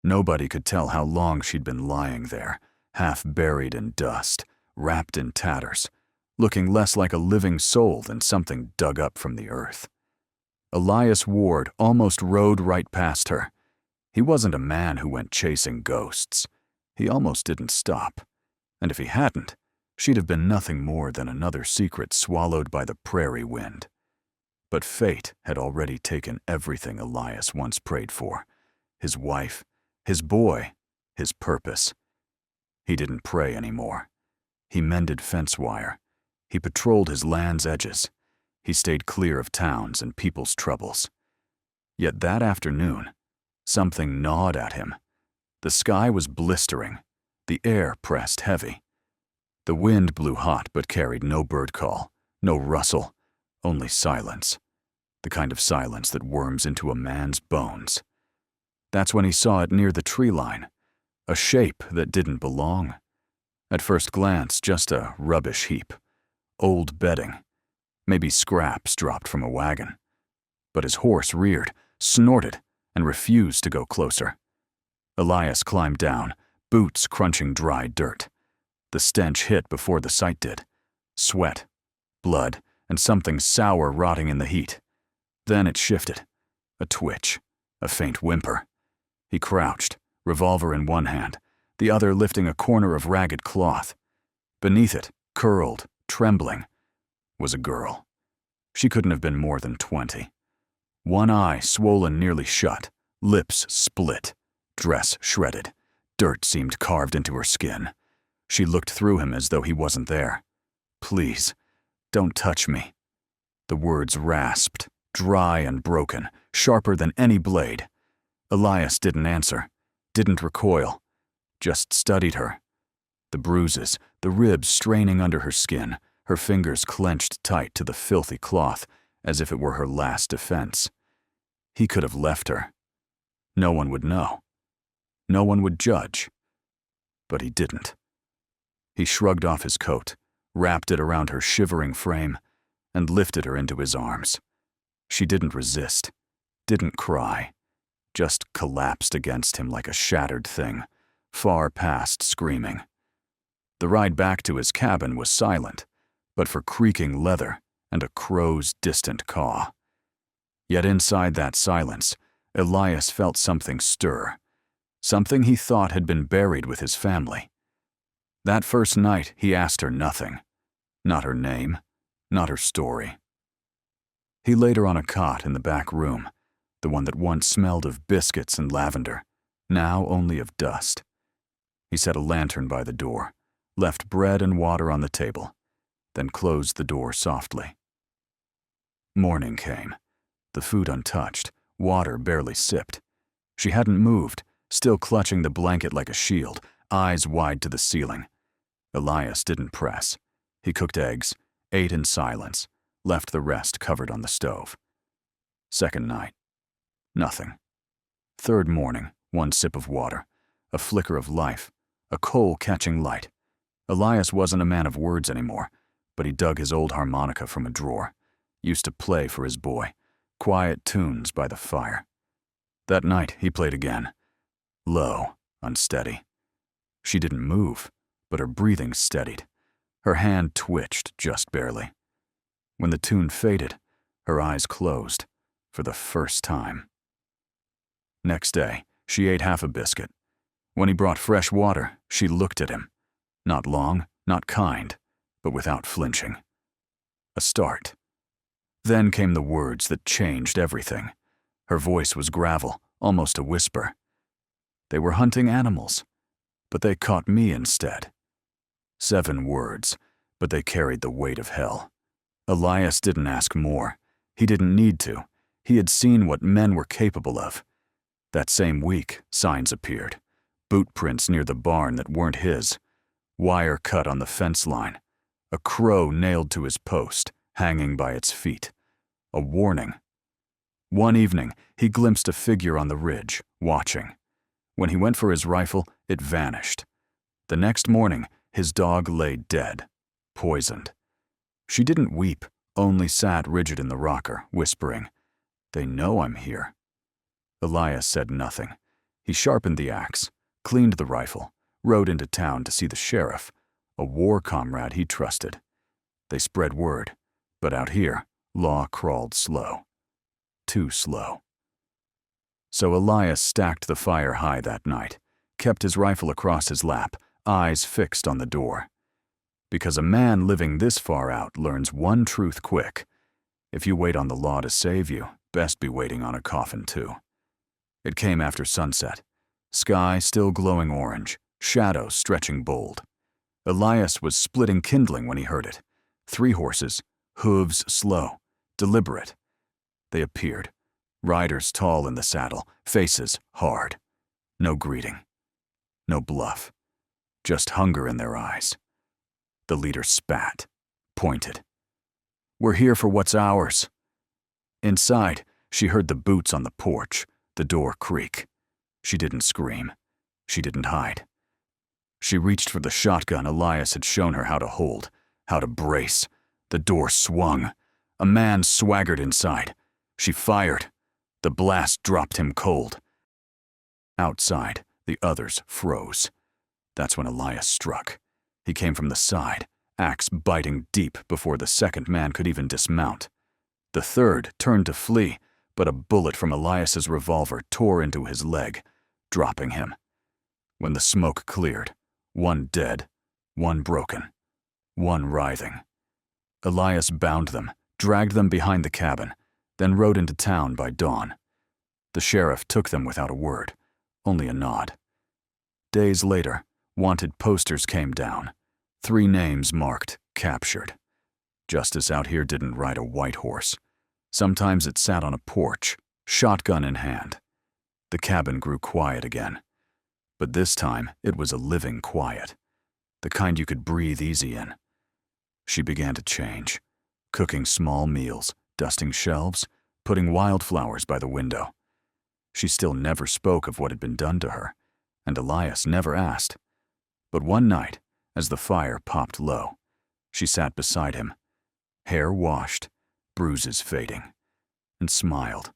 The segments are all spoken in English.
Nobody could tell how long she'd been lying there, half buried in dust, wrapped in tatters, looking less like a living soul than something dug up from the earth. Elias Ward almost rode right past her. He wasn't a man who went chasing ghosts. He almost didn't stop. And if he hadn't, she'd have been nothing more than another secret swallowed by the prairie wind. But fate had already taken everything Elias once prayed for. His wife, his boy, his purpose. He didn't pray anymore. He mended fence wire. He patrolled his land's edges. He stayed clear of towns and people's troubles. Yet that afternoon, something gnawed at him. The sky was blistering. The air pressed heavy. The wind blew hot but carried no bird call, no rustle, only silence. The kind of silence that worms into a man's bones. That's when he saw it near the tree line, a shape that didn't belong. At first glance, just a rubbish heap. Old bedding. Maybe scraps dropped from a wagon. But his horse reared, snorted, and refused to go closer. Elias climbed down, boots crunching dry dirt. The stench hit before the sight did. Sweat, blood, and something sour rotting in the heat. Then it shifted. A twitch, a faint whimper. He crouched, revolver in one hand, the other lifting a corner of ragged cloth. Beneath it, curled, trembling, was a girl. She couldn't have been more than 20. One eye swollen nearly shut, lips split, dress shredded. Dirt seemed carved into her skin. She looked through him as though he wasn't there. "Please, don't touch me." The words rasped, dry and broken, sharper than any blade. Elias didn't answer, didn't recoil, just studied her. The bruises, the ribs straining under her skin, her fingers clenched tight to the filthy cloth, as if it were her last defense. He could have left her. No one would know. No one would judge. But he didn't. He shrugged off his coat, wrapped it around her shivering frame, and lifted her into his arms. She didn't resist, didn't cry, just collapsed against him like a shattered thing, far past screaming. The ride back to his cabin was silent, but for creaking leather and a crow's distant caw. Yet inside that silence, Elias felt something stir, something he thought had been buried with his family. That first night, he asked her nothing. Not her name, not her story. He laid her on a cot in the back room, the one that once smelled of biscuits and lavender, now only of dust. He set a lantern by the door, left bread and water on the table, then closed the door softly. Morning came, the food untouched, water barely sipped. She hadn't moved, still clutching the blanket like a shield, eyes wide to the ceiling. Elias didn't press. He cooked eggs, ate in silence, left the rest covered on the stove. Second night, nothing. Third morning, one sip of water, a flicker of life, a coal catching light. Elias wasn't a man of words anymore, but he dug his old harmonica from a drawer, used to play for his boy, quiet tunes by the fire. That night, he played again. Low, unsteady. She didn't move, but her breathing steadied. Her hand twitched just barely. When the tune faded, her eyes closed, for the first time. Next day, she ate half a biscuit. When he brought fresh water, she looked at him. Not long, not kind, but without flinching. A start. Then came the words that changed everything. Her voice was gravel, almost a whisper. They were hunting animals, but they caught me instead. 7 words, but they carried the weight of hell. Elias didn't ask more. He didn't need to. He had seen what men were capable of. That same week, signs appeared. Boot prints near the barn that weren't his. Wire cut on the fence line. A crow nailed to his post, hanging by its feet. A warning. One evening, he glimpsed a figure on the ridge, watching. When he went for his rifle, it vanished. The next morning, his dog lay dead, poisoned. She didn't weep, only sat rigid in the rocker, whispering, "They know I'm here." Elias said nothing. He sharpened the axe, cleaned the rifle, rode into town to see the sheriff, a war comrade he trusted. They spread word, but out here, law crawled slow. Too slow. So Elias stacked the fire high that night, kept his rifle across his lap, eyes fixed on the door. Because a man living this far out learns one truth quick. If you wait on the law to save you, best be waiting on a coffin too. It came after sunset. Sky still glowing orange, shadows stretching bold. Elias was splitting kindling when he heard it. 3 horses, hooves slow, deliberate. They appeared, riders tall in the saddle, faces hard. No greeting, no bluff, just hunger in their eyes. The leader spat, pointed. "We're here for what's ours." Inside, she heard the boots on the porch, the door creak. She didn't scream. She didn't hide. She reached for the shotgun Elias had shown her how to hold, how to brace. The door swung. A man swaggered inside. She fired. The blast dropped him cold. Outside, the others froze. That's when Elias struck. He came from the side, axe biting deep before the second man could even dismount. The third turned to flee, but a bullet from Elias's revolver tore into his leg, dropping him. When the smoke cleared, 1 dead, 1 broken, 1 writhing. Elias bound them, dragged them behind the cabin, then rode into town by dawn. The sheriff took them without a word, only a nod. Days later, wanted posters came down. 3 names marked captured. Justice out here didn't ride a white horse. Sometimes it sat on a porch, shotgun in hand. The cabin grew quiet again. But this time, it was a living quiet, the kind you could breathe easy in. She began to change, cooking small meals, dusting shelves, putting wildflowers by the window. She still never spoke of what had been done to her, and Elias never asked. But one night, as the fire popped low, she sat beside him, hair washed, bruises fading, and smiled.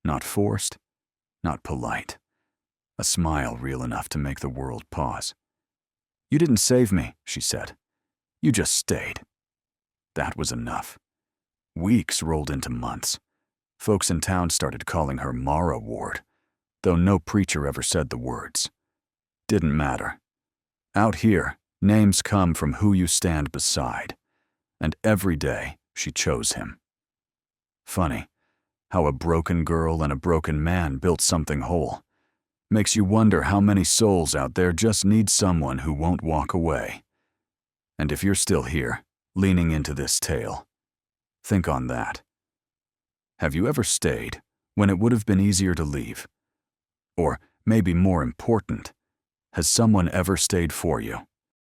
Not forced, not polite. A smile real enough to make the world pause. "You didn't save me," she said. "You just stayed." That was enough. Weeks rolled into months. Folks in town started calling her Mara Ward, though no preacher ever said the words. Didn't matter. Out here, names come from who you stand beside, and every day she chose him. Funny, how a broken girl and a broken man built something whole. Makes you wonder how many souls out there just need someone who won't walk away. And if you're still here, leaning into this tale, think on that. Have you ever stayed when it would have been easier to leave? Or, maybe more important, has someone ever stayed for you